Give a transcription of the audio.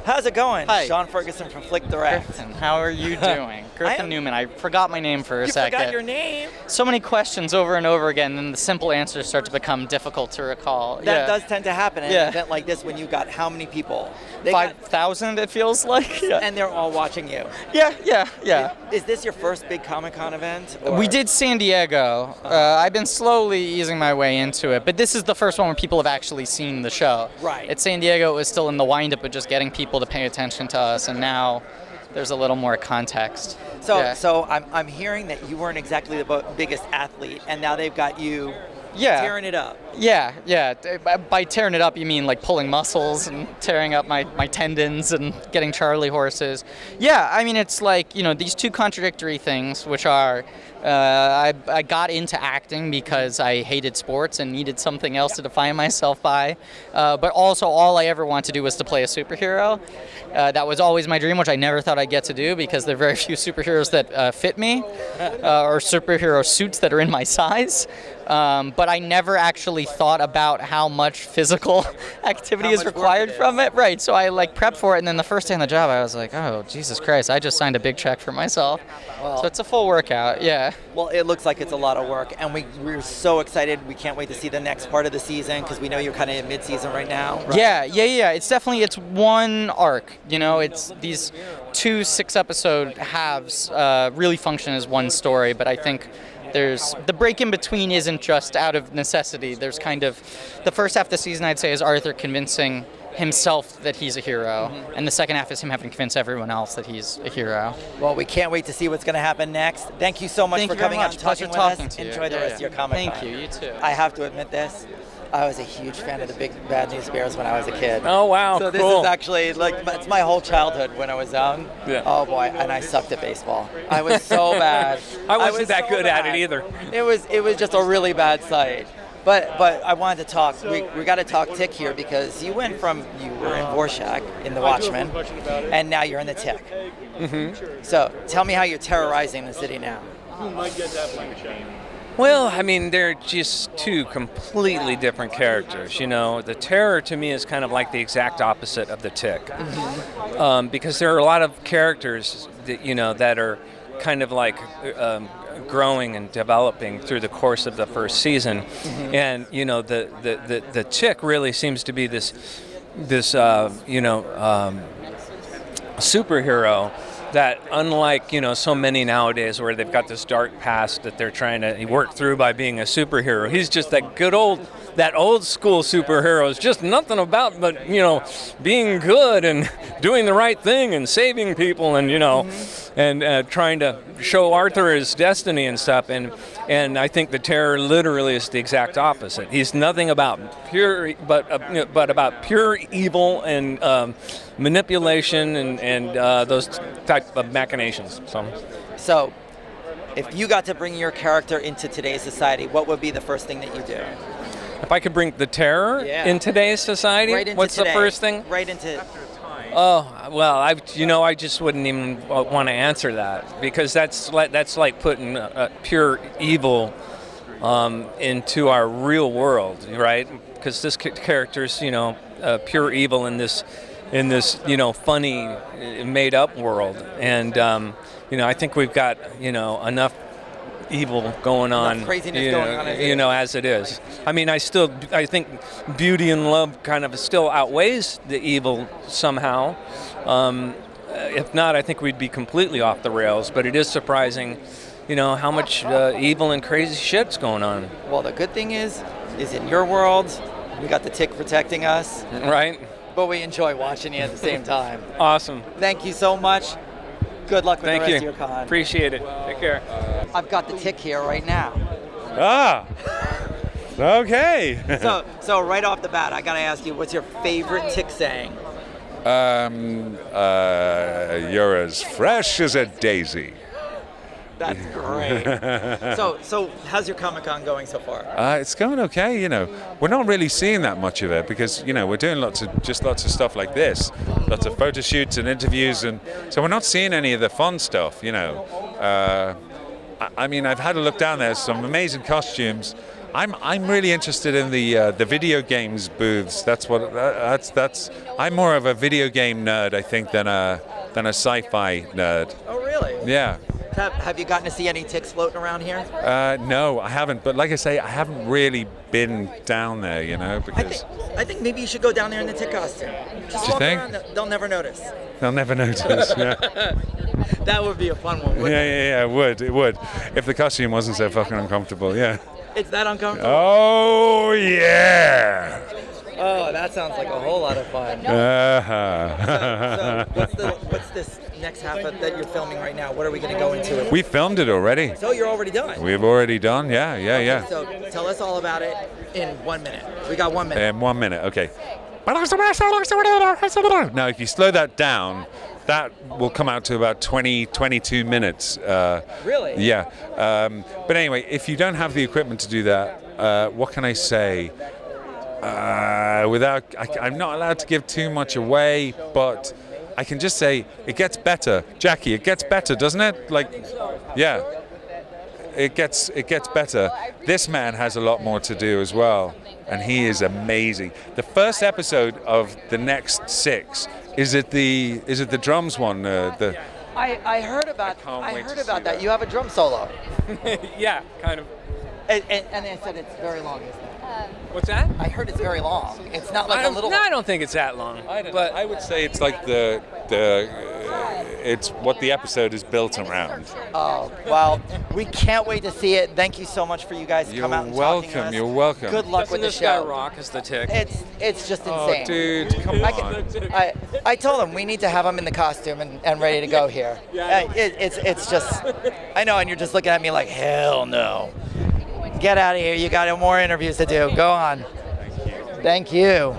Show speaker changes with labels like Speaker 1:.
Speaker 1: How's it going?
Speaker 2: Hi.
Speaker 1: Sean Ferguson from Flick Direct.
Speaker 2: Griffin, how are you doing? Griffin Newman. I forgot my name for a
Speaker 1: You
Speaker 2: second.
Speaker 1: forgot your name?
Speaker 2: So many questions over and over again, and the simple answers start to become difficult to recall.
Speaker 1: That does tend to happen at
Speaker 2: Yeah.
Speaker 1: an event like this when you got how many people? They
Speaker 2: 5,000, it feels like. Yeah.
Speaker 1: and they're all watching you.
Speaker 2: Yeah.
Speaker 1: Is this your first big Comic-Con event? or-
Speaker 2: We did San Diego. I've been slowly easing my way into it, but this is the first one where people have actually seen the show.
Speaker 1: Right.
Speaker 2: At San Diego, it was still in the wind-up of just getting people to pay attention to us, and now there's a little more context.
Speaker 1: So,
Speaker 2: Yeah.
Speaker 1: so I'm hearing that you weren't exactly the biggest athlete, and now they've got you
Speaker 2: Yeah.
Speaker 1: tearing it up.
Speaker 2: Yeah. By tearing it up, you mean like pulling muscles and tearing up my tendons and getting Charlie horses. Yeah, I mean, it's like, these two contradictory things, which are I got into acting because I hated sports and needed something else to define myself by. But also, all I ever wanted to do was to play a superhero. That was always my dream, which I never thought I'd get to do because there are very few superheroes that fit me or superhero suits that are in my size. But I never actually thought about how much physical activity is
Speaker 1: much work
Speaker 2: required
Speaker 1: it is.
Speaker 2: from it. Right. So I prepped for it, and then the first day on the job, I was like, oh, Jesus Christ, I just signed a big check for myself.
Speaker 1: Well-
Speaker 2: So it's a full workout. Yeah.
Speaker 1: Well, it looks like it's a lot of work, and we're so excited. We can't wait to see the next part of the season because we know you're kind of in mid-season right now. Right?
Speaker 2: Yeah. It's one arc. It's these 2 6-episode halves really function as one story, but I think there's the break in between isn't just out of necessity. There's kind of the first half of the season, I'd say, is Arthur convincing himself that he's a hero, and the second half is him having to convince everyone else that he's a hero.
Speaker 1: Well, we can't wait to see what's going to happen next. Thank you so much
Speaker 2: Thank
Speaker 1: for
Speaker 2: you very
Speaker 1: coming out
Speaker 2: much.
Speaker 1: and
Speaker 2: Pleasure
Speaker 1: talking with
Speaker 2: talking
Speaker 1: us.
Speaker 2: to you.
Speaker 1: Enjoy the
Speaker 2: Yeah,
Speaker 1: rest
Speaker 2: yeah.
Speaker 1: of your Comic-Con.
Speaker 2: Thank you. You too.
Speaker 1: I have to admit this. I was a huge fan of the Big Bad News Bears when I was a kid.
Speaker 3: Oh, wow,
Speaker 1: So this
Speaker 3: cool.
Speaker 1: is actually it's my whole childhood when I was young.
Speaker 3: Yeah.
Speaker 1: Oh boy, and I sucked at baseball. I was so bad.
Speaker 3: I wasn't
Speaker 1: was
Speaker 3: that
Speaker 1: so
Speaker 3: good at
Speaker 1: bad.
Speaker 3: it either.
Speaker 1: It was just a really bad sight. But I wanted to talk. We got to talk Tick here because you went from you were in Rorschach in The Watchmen, and now you're in the Tick. Mm-hmm. So tell me how you're terrorizing the city now.
Speaker 3: Well, I mean, they're just two completely different characters. The Terror to me is kind of like the exact opposite of the Tick, because there are a lot of characters that are kind of like growing and developing through the course of the first season, and the Tick really seems to be this superhero that, unlike so many nowadays where they've got this dark past that they're trying to work through by being a superhero, he's just that old school superhero is just nothing about but being good and doing the right thing and saving people and and trying to show Arthur his destiny and stuff, and I think the Terror literally is the exact opposite. He's nothing about pure but about pure evil and manipulation and those type of machinations.
Speaker 1: So, if you got to bring your character into today's society, what would be the first thing that you do?
Speaker 3: If I could bring the Terror in today's society,
Speaker 1: Right into
Speaker 3: what's
Speaker 1: today.
Speaker 3: the first thing?
Speaker 1: Right into.
Speaker 3: Oh, well, I just wouldn't even want to answer that because that's like putting pure evil into our real world, right? Because this character's pure evil in this funny made up world, and I think we've got enough evil going on,
Speaker 1: craziness going on
Speaker 3: as it is. I mean, I think beauty and love kind of still outweighs the evil somehow. If not, I think we'd be completely off the rails. But it is surprising, how much evil and crazy shit's going on.
Speaker 1: Well, the good thing is in your world, we got the Tick protecting us,
Speaker 3: Right?
Speaker 1: but we enjoy watching you at the same time.
Speaker 3: Awesome.
Speaker 1: Thank you so much. Good luck with
Speaker 3: Thank
Speaker 1: the rest
Speaker 3: you.
Speaker 1: of your con.
Speaker 3: Appreciate it. Take care.
Speaker 1: I've got the Tick here right now.
Speaker 4: Ah, okay.
Speaker 1: So right off the bat, I gotta ask you, what's your favorite Tick saying?
Speaker 4: You're as fresh as a daisy.
Speaker 1: That's great. So how's your Comic-Con going so far?
Speaker 4: It's going okay, We're not really seeing that much of it because, we're doing lots of stuff like this, lots of photo shoots and interviews, and so we're not seeing any of the fun stuff, I mean, I've had a look down there, some amazing costumes. I'm really interested in the video games booths. That's what that's. I'm more of a video game nerd, I think, than a sci-fi nerd.
Speaker 1: Oh, really?
Speaker 4: Yeah.
Speaker 1: Have you gotten to see any ticks floating around here?
Speaker 4: No, I haven't. But like I say, I haven't really been down there, you know, because
Speaker 1: I think maybe you should go down there in the tick costume. Just
Speaker 4: Do you
Speaker 1: walk
Speaker 4: think?
Speaker 1: around, they'll never notice.
Speaker 4: they'll never notice. Yeah.
Speaker 1: That would be a fun one, wouldn't
Speaker 4: Yeah, it would. If the costume wasn't so fucking uncomfortable, yeah.
Speaker 1: it? It's that uncomfortable?
Speaker 4: Oh, yeah.
Speaker 1: Oh, that sounds like a whole lot of fun. So what's this next half that you're filming right now? What are we going to go into?
Speaker 4: We filmed it already.
Speaker 1: So you're already done?
Speaker 4: We've already done, yeah.
Speaker 1: So tell us all about it in 1 minute. We got 1 minute.
Speaker 4: 1 minute, okay. Now, if you slow that down, that will come out to about 22 minutes.
Speaker 1: Really?
Speaker 4: Yeah. But anyway, if you don't have the equipment to do that, what can I say? I'm not allowed to give too much away, but I can just say it gets better. Jackie, it gets better, doesn't it? Like, yeah. It gets better. This man has a lot more to do as well, and he is amazing. The first episode of the next 6 is it the drums one?
Speaker 1: I heard about
Speaker 4: can't wait to see
Speaker 1: that.
Speaker 4: that.
Speaker 1: You have a drum solo,
Speaker 3: Yeah, kind of.
Speaker 1: and they said it's very long. Isn't it?
Speaker 3: What's that?
Speaker 1: I heard it's very long. It's not like a little.
Speaker 3: No, I don't think it's that long. But
Speaker 4: I would say it's like it's what the episode is built around.
Speaker 1: Oh, well, we can't wait to see it. Thank you so much for you guys to come out and talking to us.
Speaker 4: You're welcome.
Speaker 1: Good luck with the
Speaker 3: this guy
Speaker 1: show.
Speaker 3: rock is the tick.
Speaker 1: It's just
Speaker 4: Oh,
Speaker 1: insane.
Speaker 4: dude, come on.
Speaker 1: I told him we need to have him in the costume and ready to go here. It's just, I know, and you're just looking at me like, hell no. Get out of here. You got more interviews to do. Go on. Thank you.